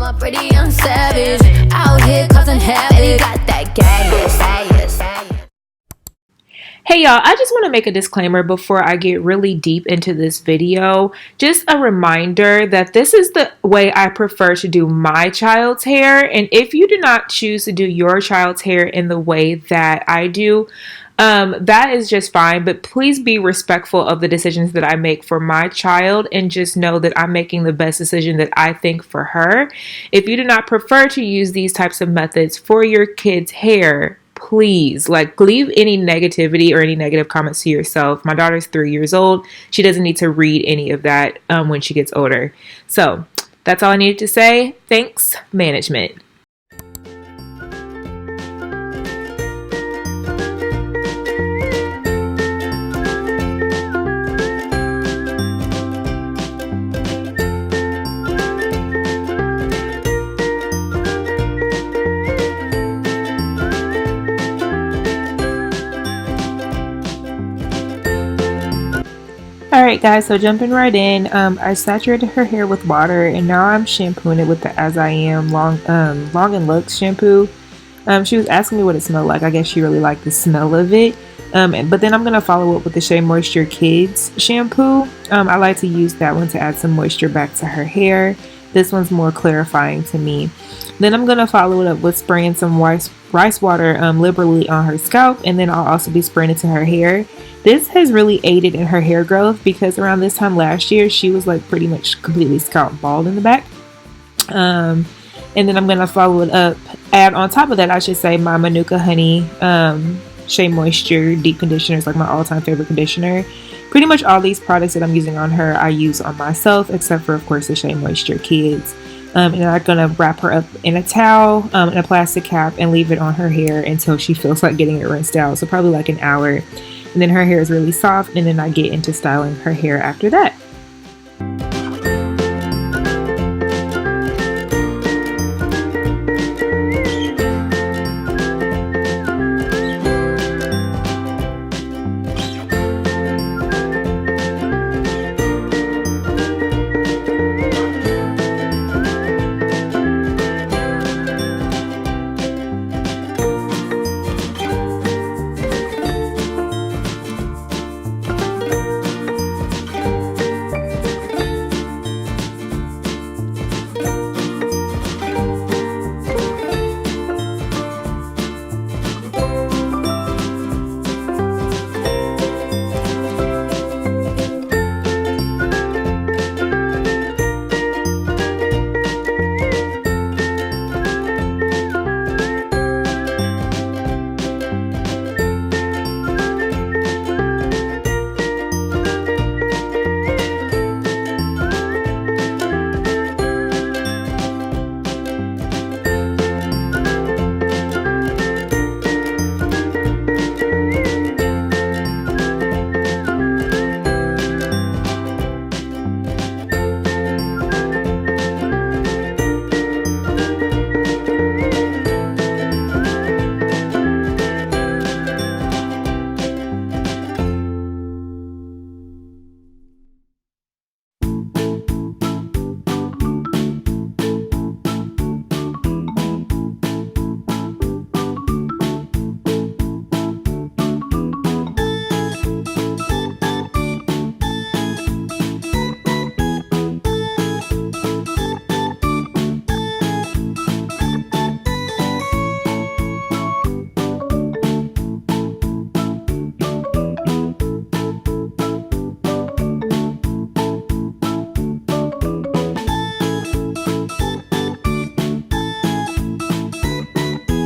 a pretty young savage out here causing havoc. He got that gas. Hey y'all, I just want to make a disclaimer before I get really deep into this video. Just a reminder that this is the way I prefer to do my child's hair. And if you do not choose to do your child's hair in the way that I do, that is just fine. But please be respectful of the decisions that I make for my child and just know that I'm making the best decision that I think for her. If you do not prefer to use these types of methods for your kid's hair, please leave any negativity or any negative comments to yourself. My daughter's 3 years old. She doesn't need to read any of that when she gets older. So that's all I needed to say. Thanks, management. Alright guys, so jumping right in, I saturated her hair with water and now I'm shampooing it with the As I Am Long and Luxe shampoo. She was asking me what it smelled like. I guess she really liked the smell of it. But then I'm going to follow up with the Shea Moisture Kids shampoo. I like to use that one to add some moisture back to her hair. This one's more clarifying to me. Then I'm going to follow it up with spraying some rice water liberally on her scalp, and then I'll also be spraying it to her hair. This has really aided in her hair growth because around this time last year she was like pretty much completely scalp bald in the back. And then I'm going to follow it up, add on top of that I should say my Manuka Honey Shea Moisture Deep Conditioner is like my all-time favorite conditioner. Pretty much all these products that I'm using on her I use on myself, except for of course the Shea Moisture Kids. And I'm going to wrap her up in a towel, in a plastic cap, and leave it on her hair until she feels like getting it rinsed out. So probably like an hour. And then her hair is really soft, and then I get into styling her hair after that.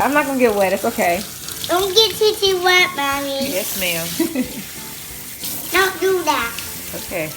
I'm not gonna get wet, it's okay. Don't get titty wet, Mommy. Yes, ma'am. Don't do that. Okay.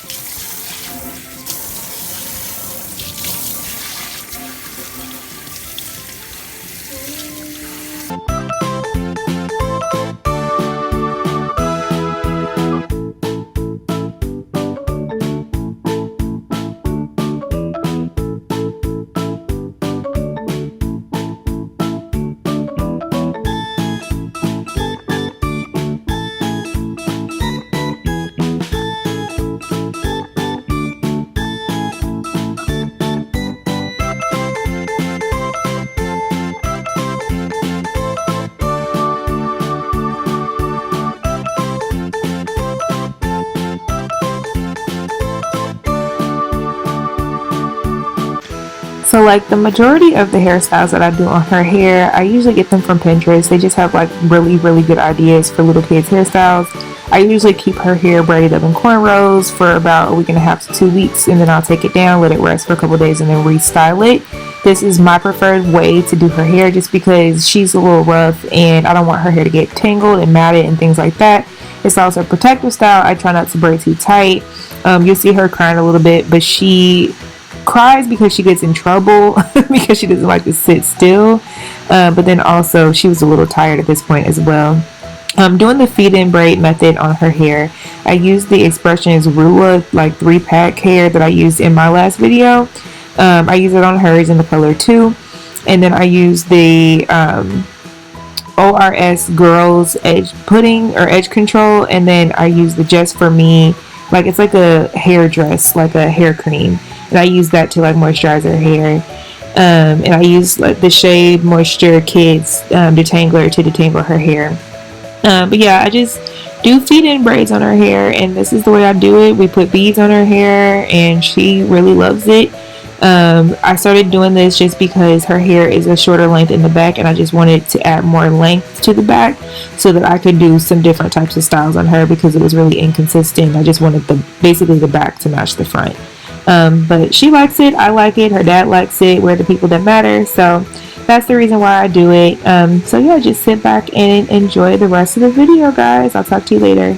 So like the majority of the hairstyles that I do on her hair, I usually get them from Pinterest. They just have like really good ideas for little kids hairstyles. I usually keep her hair braided up in cornrows for about a week and a half to 2 weeks, and then I'll take it down, let it rest for a couple days, and then restyle it. This is my preferred way to do her hair just because she's a little rough and I don't want her hair to get tangled and matted and things like that. It's also a protective style. I try not to braid too tight. You'll see her crying a little bit, but she cries because she gets in trouble because she doesn't like to sit still. But then also she was a little tired at this point as well. Doing the feed-in braid method on her hair, I used the Expressions Rula like 3-pack hair that I used in my last video. I use it on hers in the color 2, and then I use the ORS Girls Edge Pudding or Edge Control, and then I use the Just For Me, like it's like a hair dress, like a hair cream, and I use that to like moisturize her hair. And I use like the Shade Moisture Kids detangler to detangle her hair. But yeah, I just do feed-in braids on her hair, and this is the way I do it. We put beads on her hair and she really loves it. I started doing this just because her hair is a shorter length in the back, and I just wanted to add more length to the back so that I could do some different types of styles on her because it was really inconsistent. I just wanted basically the back to match the front. But she likes it, I like it, her dad likes it. We're the people that matter, so that's the reason why I do it. So yeah, just sit back and enjoy the rest of the video, guys. I'll talk to you later.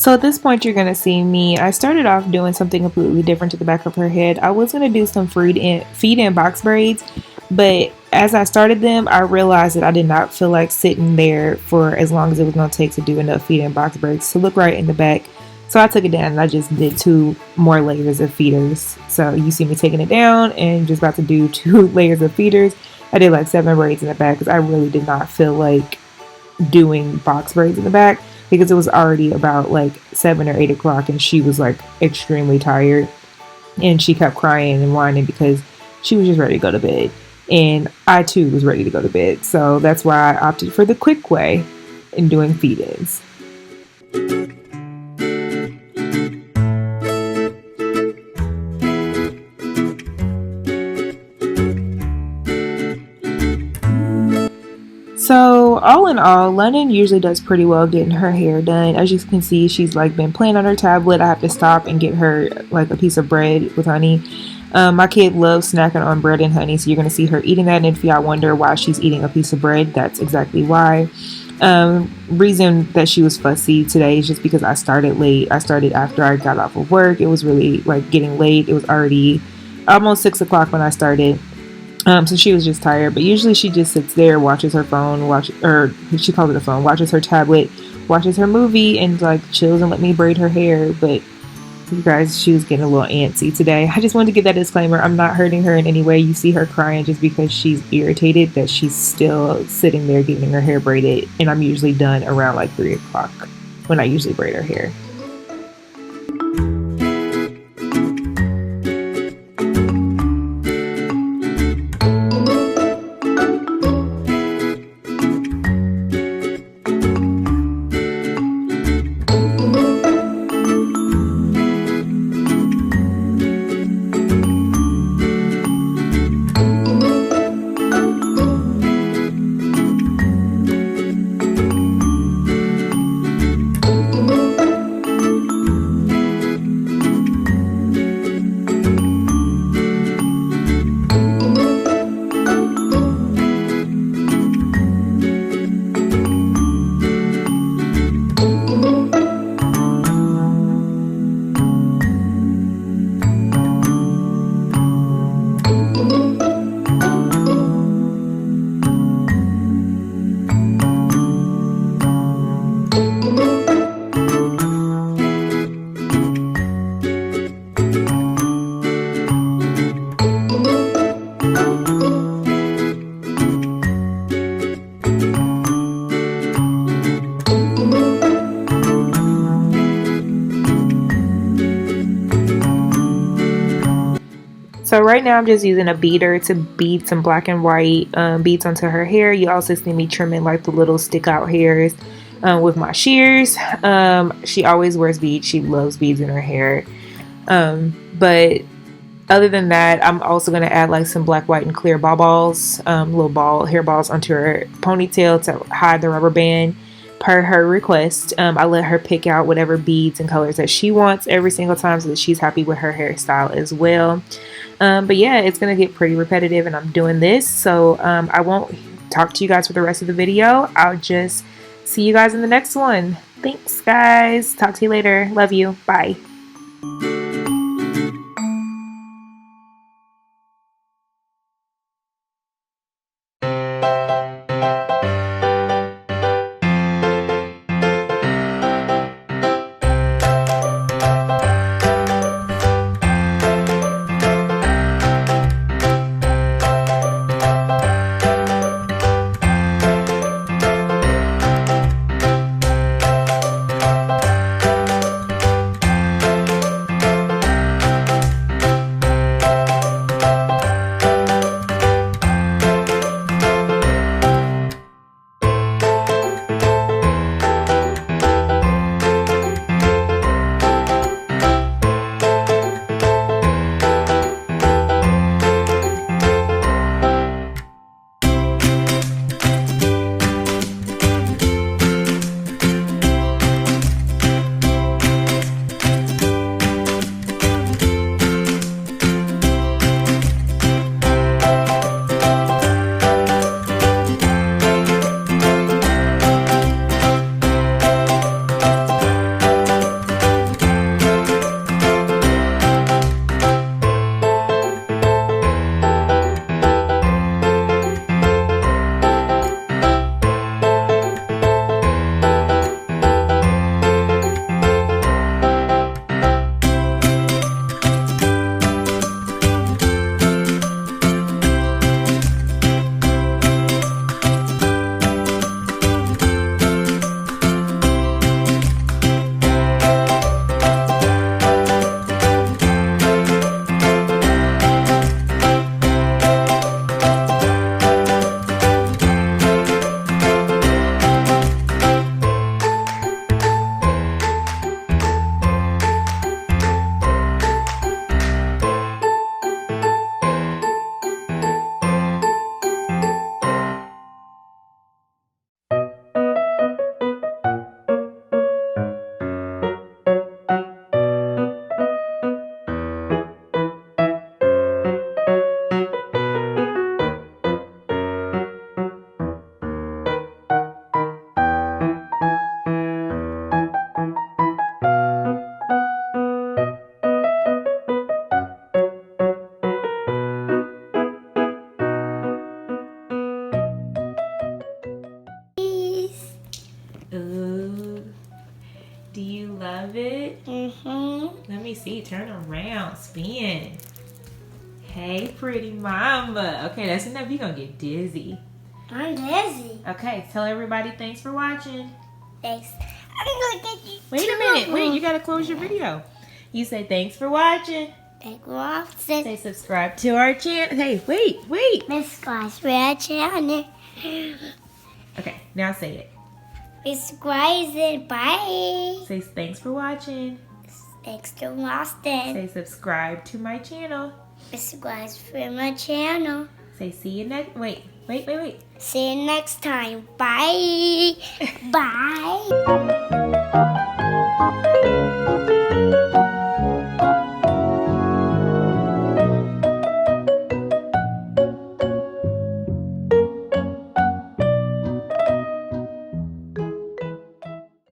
So at this point you're going to see me. I started off doing something completely different to the back of her head. I was going to do some feed-in box braids, but as I started them, I realized that I did not feel like sitting there for as long as it was going to take to do enough feed-in box braids to look right in the back. So I took it down and I just did 2 more layers of feeders. So you see me taking it down and just about to do 2 layers of feeders. I did like 7 braids in the back because I really did not feel like doing box braids in the back. because it was already about like 7 or 8 o'clock and she was like extremely tired, and she kept crying and whining because she was just ready to go to bed, and I too was ready to go to bed. So that's why I opted for the quick way in doing feed-ins. So all in all, Londyn usually does pretty well getting her hair done. As you can see, she's like been playing on her tablet. I have to stop and get her like a piece of bread with honey. My kid loves snacking on bread and honey, so you're going to see her eating that. And if y'all wonder why she's eating a piece of bread, that's exactly why. Reason that she was fussy today is just because I started late. I started after I got off of work. It was really like getting late. It was already almost 6 o'clock when I started. So she was just tired, but usually she just sits there, watches her phone, or she calls it a phone, watches her tablet, watches her movie, and like chills and let me braid her hair. But you guys, she was getting a little antsy today. I just wanted to give that disclaimer. I'm not hurting her in any way. You see her crying just because she's irritated that she's still sitting there getting her hair braided, and I'm usually done around like 3 o'clock when I usually braid her hair. So right now I'm just using a beater to bead some black and white beads onto her hair. You also see me trimming like the little stick out hairs with my shears. She always wears beads. She loves beads in her hair. But other than that, I'm also going to add like some black, white, and clear balls, little hair balls onto her ponytail to hide the rubber band. Per her request, I let her pick out whatever beads and colors that she wants every single time so that she's happy with her hairstyle as well. But yeah, it's going to get pretty repetitive and I'm doing this. So I won't talk to you guys for the rest of the video. I'll just see you guys in the next one. Thanks, guys. Talk to you later. Love you. Bye. Let me see. Turn around. Spin. Hey, pretty mama. Okay, that's enough. You're going to get dizzy. I'm dizzy. Okay, tell everybody thanks for watching. Thanks. I'm gonna get you. Wait a minute. Wait, you got to close your video. You say thanks for watching. Thanks for watching. Say subscribe to our channel. Hey, wait. Subscribe to our channel. Okay, now say it. Subscribe and bye. Say thanks for watching. Thanks for watching. Say subscribe to my channel. Subscribe for my channel. Say see you next. Wait. See you next time. Bye. Bye.